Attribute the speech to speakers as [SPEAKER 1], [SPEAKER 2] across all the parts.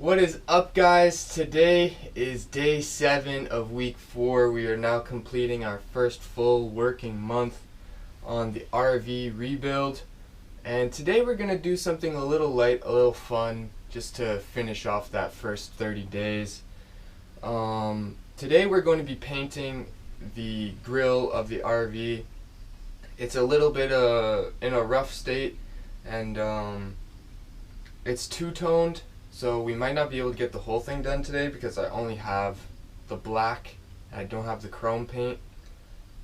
[SPEAKER 1] What is up, guys? Today is day 7 of week 4. We are now completing our first full working month on the RV rebuild, and today we're going to do something a little light, a little fun, just to finish off that first 30 days. Today we're going to be painting the grille of the RV. It's a little bit in a rough state, and it's two-toned. So we might not be able to get the whole thing done today because I only have the black and I don't have the chrome paint.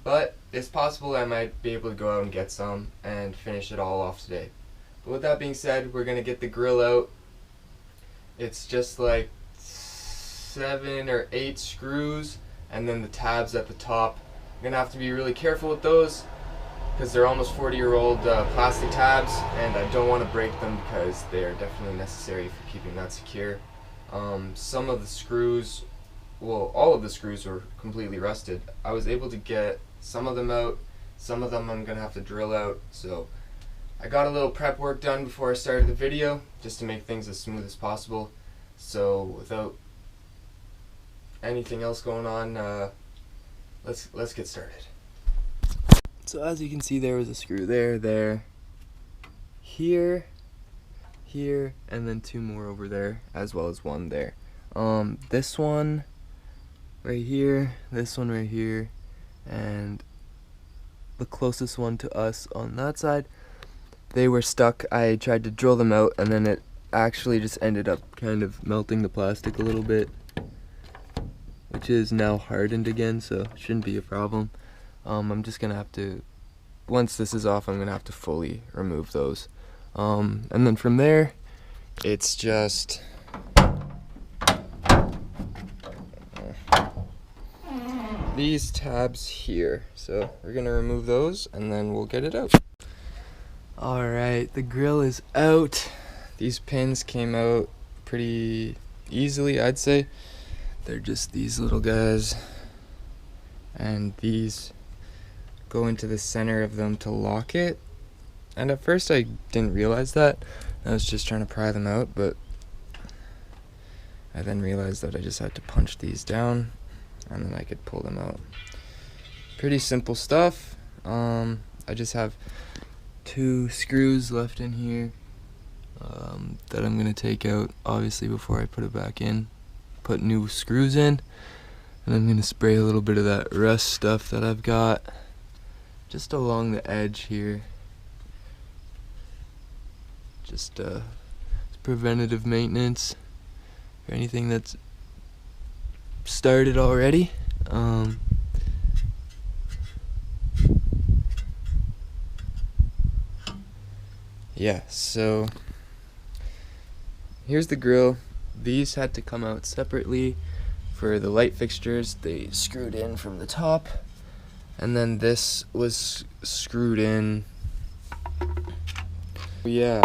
[SPEAKER 1] But it's possible I might be able to go out and get some and finish it all off today. But with that being said, we're going to get the grille out. It's just like 7 or 8 screws and then the tabs at the top. I'm going to have to be really careful with those because they're almost 40-year-old plastic tabs, and I don't want to break them because they are definitely necessary for keeping that secure. Some of the screws, well, all of the screws were completely rusted. I was able to get some of them out. Some of them I'm going to have to drill out. So I got a little prep work done before I started the video just to make things as smooth as possible. So without anything else going on, let's get started. So as you can see, there was a screw there, here, and then 2 more over there, as well as 1 there. This one right here, this one right here, and the closest one to us on that side, they were stuck. I tried to drill them out, and then it actually just ended up kind of melting the plastic a little bit, which is now hardened again, so it shouldn't be a problem. I'm just gonna have to, once this is off, I'm gonna have to fully remove those. And then from there, it's just these tabs here. So we're gonna remove those and then we'll get it out. Alright, the grille is out. These pins came out pretty easily, I'd say. They're just these little guys, and these go into the center of them to lock it. And at first I didn't realize that. I was just trying to pry them out, but I then realized that I just had to punch these down and then I could pull them out. Pretty simple stuff. I just have 2 screws left in here that I'm gonna take out, obviously, before I put it back in. Put new screws in, and I'm gonna spray a little bit of that rust stuff that I've got just along the edge here. Just preventative maintenance for anything that's started already. Yeah, so here's the grille. These had to come out separately for the light fixtures. They screwed in from the top, and then this was screwed in. Yeah,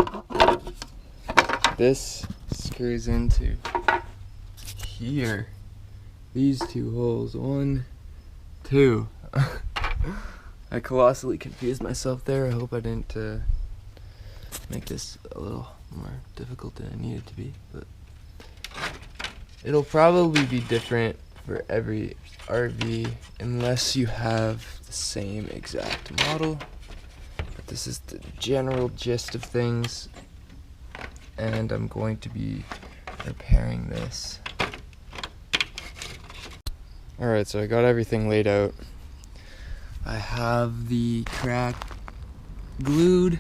[SPEAKER 1] this screws into here. These 2 holes, 1, 2. I colossally confused myself there. I hope I didn't make this a little more difficult than it needed to be, but it'll probably be different for every RV unless you have the same exact model. But this is the general gist of things, and I'm going to be repairing this. Alright, so I got everything laid out. I have the crack glued,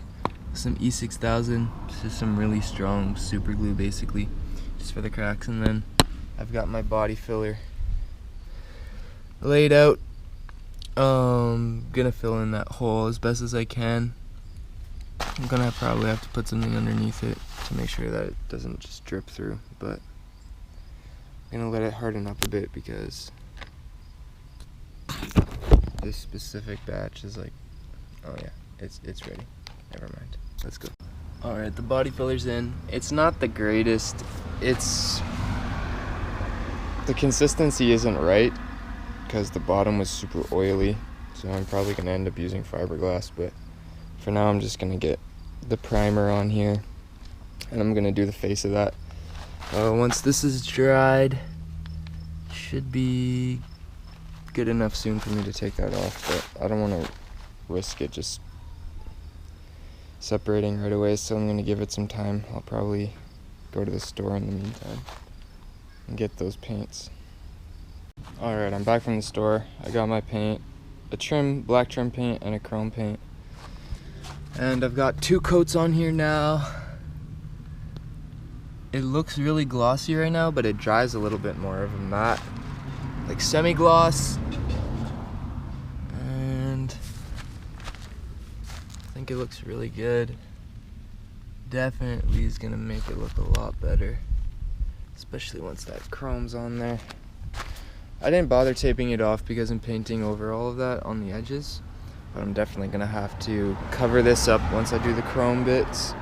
[SPEAKER 1] some E6000, just some really strong super glue basically, just for the cracks, and then I've got my body filler laid out. Gonna fill in that hole as best as I can. I'm gonna probably have to put something underneath it to make sure that it doesn't just drip through, but I'm gonna let it harden up a bit because this specific batch is like, oh yeah, it's ready. Never mind. Let's go. Alright, the body filler's in. It's not the greatest. The consistency isn't right because the bottom was super oily, so I'm probably going to end up using fiberglass, but for now I'm just going to get the primer on here, and I'm going to do the face of that. Once this is dried, should be good enough soon for me to take that off, but I don't want to risk it just separating right away, so I'm going to give it some time. I'll probably go to the store in the meantime and get those paints. Alright, I'm back from the store. I got my paint, a black trim paint and a chrome paint. And I've got 2 coats on here now. It looks really glossy right now, but it dries a little bit more of a matte, like semi-gloss. And I think it looks really good. Definitely is gonna make it look a lot better, especially once that chrome's on there. I didn't bother taping it off because I'm painting over all of that on the edges, but I'm definitely gonna have to cover this up once I do the chrome bits.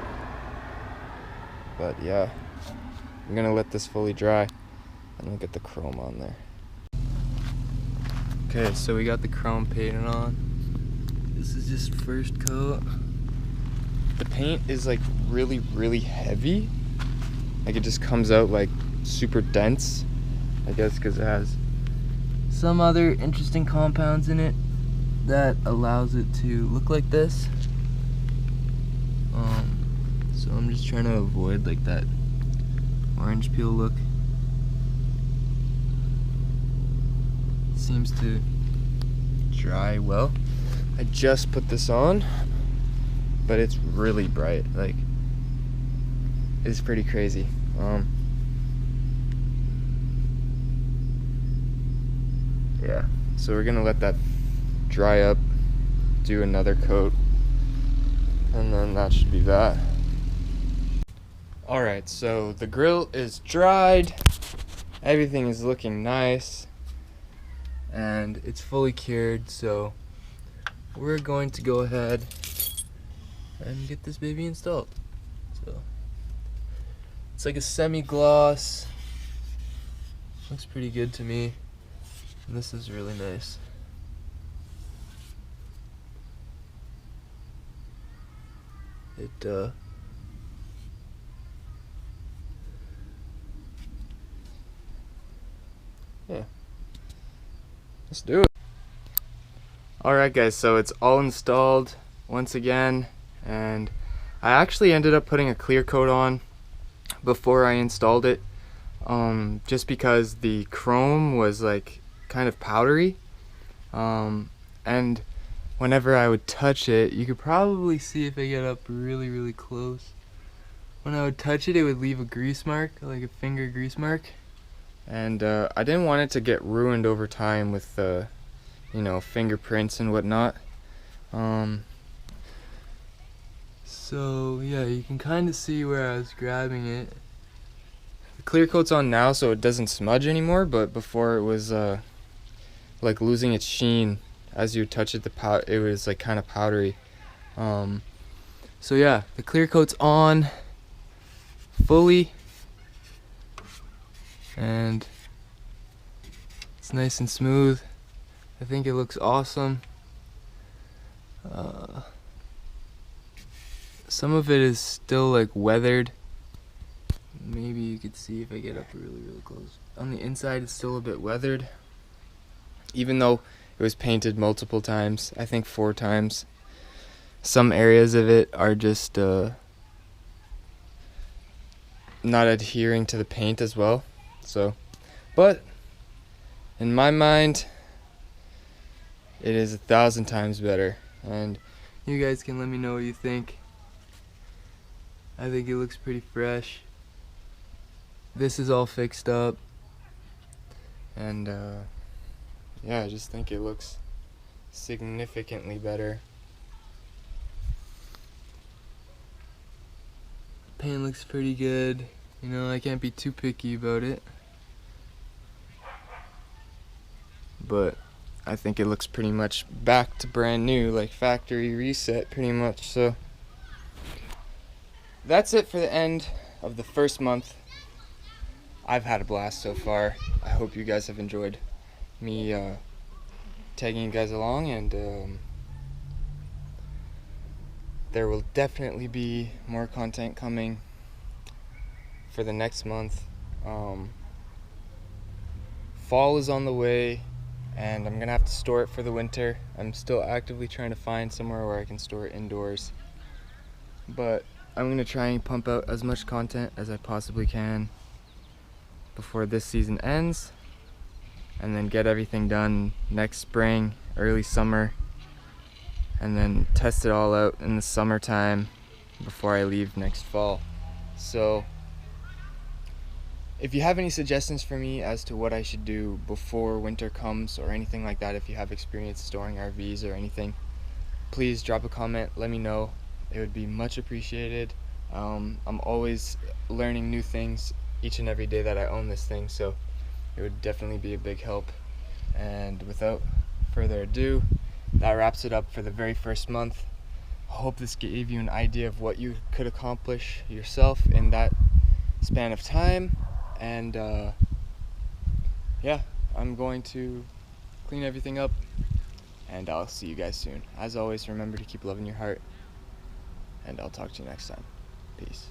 [SPEAKER 1] But yeah, I'm gonna let this fully dry and we'll get the chrome on there. Okay, so we got the chrome painted on. This is just first coat. The paint is like really heavy. Like it just comes out like super dense, I guess because it has some other interesting compounds in it that allows it to look like this. So I'm just trying to avoid like that orange peel look. Seems to dry well. I just put this on, but it's really bright. Like, it's pretty crazy. Yeah, so we're gonna let that dry up, do another coat, and then that should be that. Alright, so the grill is dried, everything is looking nice, and it's fully cured, so we're going to go ahead and get this baby installed. So it's like a semi-gloss, looks pretty good to me, and this is really nice. Yeah, let's do it. Alright guys, so it's all installed once again, and I actually ended up putting a clear coat on before I installed it, just because the chrome was like kind of powdery, and whenever I would touch it, you could probably see if I get up really close, when I would touch it, it would leave a grease mark, like a finger grease mark, and I didn't want it to get ruined over time with you know, fingerprints and whatnot. So yeah, you can kind of see where I was grabbing it. The clear coat's on now, so it doesn't smudge anymore, but before it was like losing its sheen. As you touch it, it was like kind of powdery. So yeah, the clear coat's on fully, and it's nice and smooth. I think it looks awesome. Some of it is still like weathered. Maybe you could see if I get up really close. On the inside, it's still a bit weathered, even though it was painted multiple times. I think 4 times. Some areas of it are just not adhering to the paint as well. So, but in my mind, it is 1,000 times better, and you guys can let me know what you think. I think it looks pretty fresh. This is all fixed up, and yeah, I just think it looks significantly better. Paint looks pretty good. You know, I can't be too picky about it, but I think it looks pretty much back to brand new, like factory reset pretty much. So that's it for the end of the first month. I've had a blast so far. I hope you guys have enjoyed me tagging you guys along, and there will definitely be more content coming for the next month. Fall is on the way, and I'm gonna have to store it for the winter. I'm still actively trying to find somewhere where I can store it indoors, but I'm gonna try and pump out as much content as I possibly can before this season ends, and then get everything done next spring, early summer, and then test it all out in the summertime before I leave next fall. So if you have any suggestions for me as to what I should do before winter comes or anything like that, if you have experience storing RVs or anything, please drop a comment, let me know. It would be much appreciated. I'm always learning new things each and every day that I own this thing, so it would definitely be a big help. And without further ado, that wraps it up for the very first month. I hope this gave you an idea of what you could accomplish yourself in that span of time. And yeah, I'm going to clean everything up, and I'll see you guys soon. As always, remember to keep loving your heart, and I'll talk to you next time. Peace.